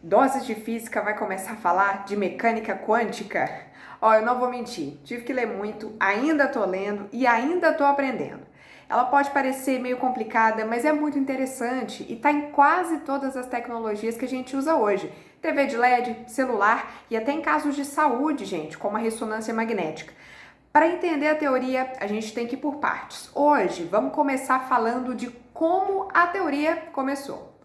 Doses de física vai começar a falar de mecânica quântica? Ó, eu não vou mentir, tive que ler muito, ainda tô lendo e ainda tô aprendendo. Ela pode parecer meio complicada, mas é muito interessante e tá em quase todas as tecnologias que a gente usa hoje. TV de LED, celular e até em casos de saúde, gente, como a ressonância magnética. Para entender a teoria, a gente tem que ir por partes. Hoje, vamos começar falando de como a teoria começou.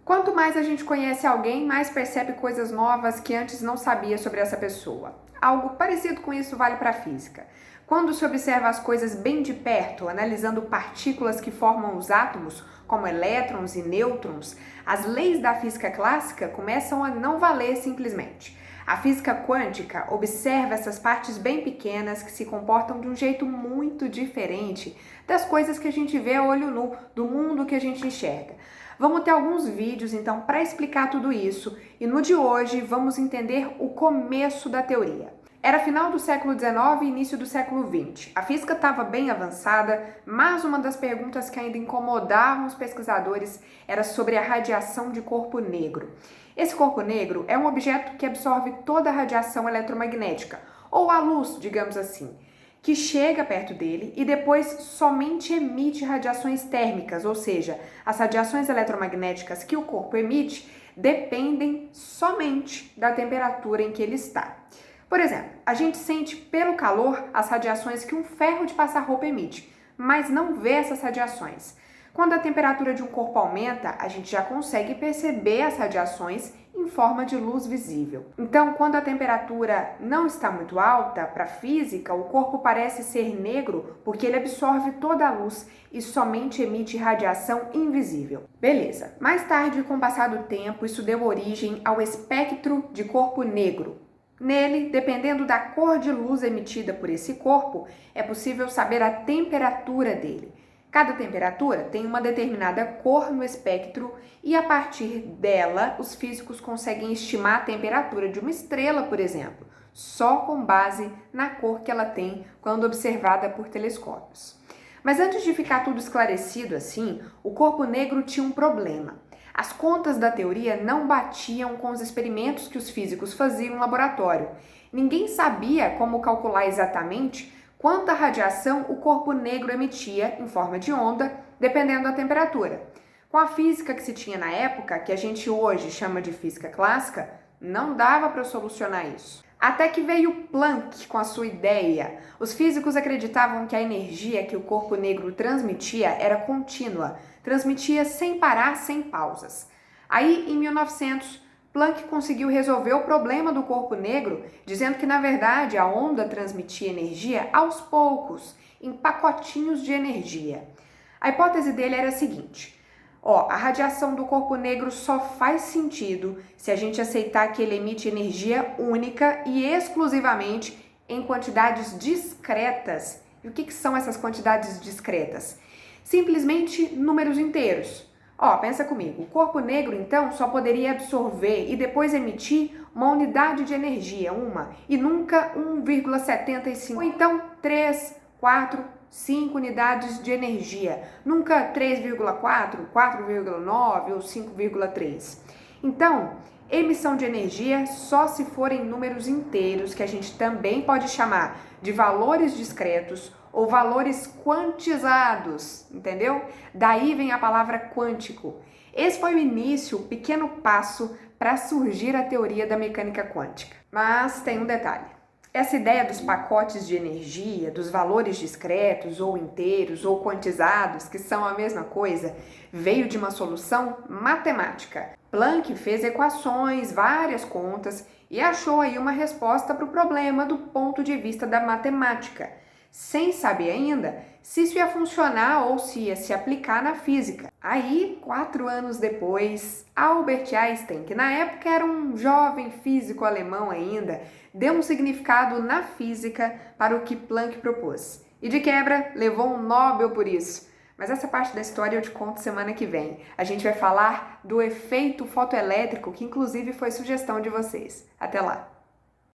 Quanto mais a gente conhece alguém, mais percebe coisas novas que antes não sabia sobre essa pessoa. Algo parecido com isso vale para a física. Quando se observa as coisas bem de perto, analisando partículas que formam os átomos, como elétrons e nêutrons, as leis da física clássica começam a não valer simplesmente. A física quântica observa essas partes bem pequenas que se comportam de um jeito muito diferente das coisas que a gente vê a olho nu, do mundo que a gente enxerga. Vamos ter alguns vídeos então para explicar tudo isso e no de hoje vamos entender o começo da teoria. Era final do século XIX e início do século XX. A física estava bem avançada, mas uma das perguntas que ainda incomodavam os pesquisadores era sobre a radiação de corpo negro. Esse corpo negro é um objeto que absorve toda a radiação eletromagnética, ou a luz, digamos assim, que chega perto dele e depois somente emite radiações térmicas, ou seja, as radiações eletromagnéticas que o corpo emite dependem somente da temperatura em que ele está. Por exemplo, a gente sente pelo calor as radiações que um ferro de passar roupa emite, mas não vê essas radiações. Quando a temperatura de um corpo aumenta, a gente já consegue perceber as radiações em forma de luz visível. Então, quando a temperatura não está muito alta, para a física, o corpo parece ser negro porque ele absorve toda a luz e somente emite radiação invisível. Beleza. Mais tarde, com o passar do tempo, isso deu origem ao espectro de corpo negro. Nele, dependendo da cor de luz emitida por esse corpo, é possível saber a temperatura dele. Cada temperatura tem uma determinada cor no espectro e, a partir dela, os físicos conseguem estimar a temperatura de uma estrela, por exemplo, só com base na cor que ela tem quando observada por telescópios. Mas antes de ficar tudo esclarecido assim, o corpo negro tinha um problema. As contas da teoria não batiam com os experimentos que os físicos faziam no laboratório. Ninguém sabia como calcular exatamente quanta radiação o corpo negro emitia em forma de onda, dependendo da temperatura. Com a física que se tinha na época, que a gente hoje chama de física clássica, não dava para solucionar isso. Até que veio Planck com a sua ideia. Os físicos acreditavam que a energia que o corpo negro transmitia era contínua, transmitia sem parar, sem pausas. Aí, em 1900, Planck conseguiu resolver o problema do corpo negro, dizendo que, na verdade, a onda transmitia energia aos poucos, em pacotinhos de energia. A hipótese dele era a seguinte: a radiação do corpo negro só faz sentido se a gente aceitar que ele emite energia única e exclusivamente em quantidades discretas. E o que são essas quantidades discretas? Simplesmente números inteiros. Pensa comigo, o corpo negro então só poderia absorver e depois emitir uma unidade de energia, e nunca 1,75, ou então 3, 4, 5 unidades de energia, nunca 3,4, 4,9 ou 5,3. Então, emissão de energia só se for em números inteiros, que a gente também pode chamar de valores discretos ou valores quantizados, entendeu? Daí vem a palavra quântico. Esse foi o início, o pequeno passo para surgir a teoria da mecânica quântica. Mas tem um detalhe. Essa ideia dos pacotes de energia, dos valores discretos ou inteiros ou quantizados, que são a mesma coisa, veio de uma solução matemática. Planck fez equações, várias contas e achou aí uma resposta para o problema do ponto de vista da matemática, sem saber ainda se isso ia funcionar ou se ia se aplicar na física. Aí, 4 anos depois, Albert Einstein, que na época era um jovem físico alemão ainda, deu um significado na física para o que Planck propôs. E de quebra, levou um Nobel por isso. Mas essa parte da história eu te conto semana que vem. A gente vai falar do efeito fotoelétrico, que inclusive foi sugestão de vocês. Até lá!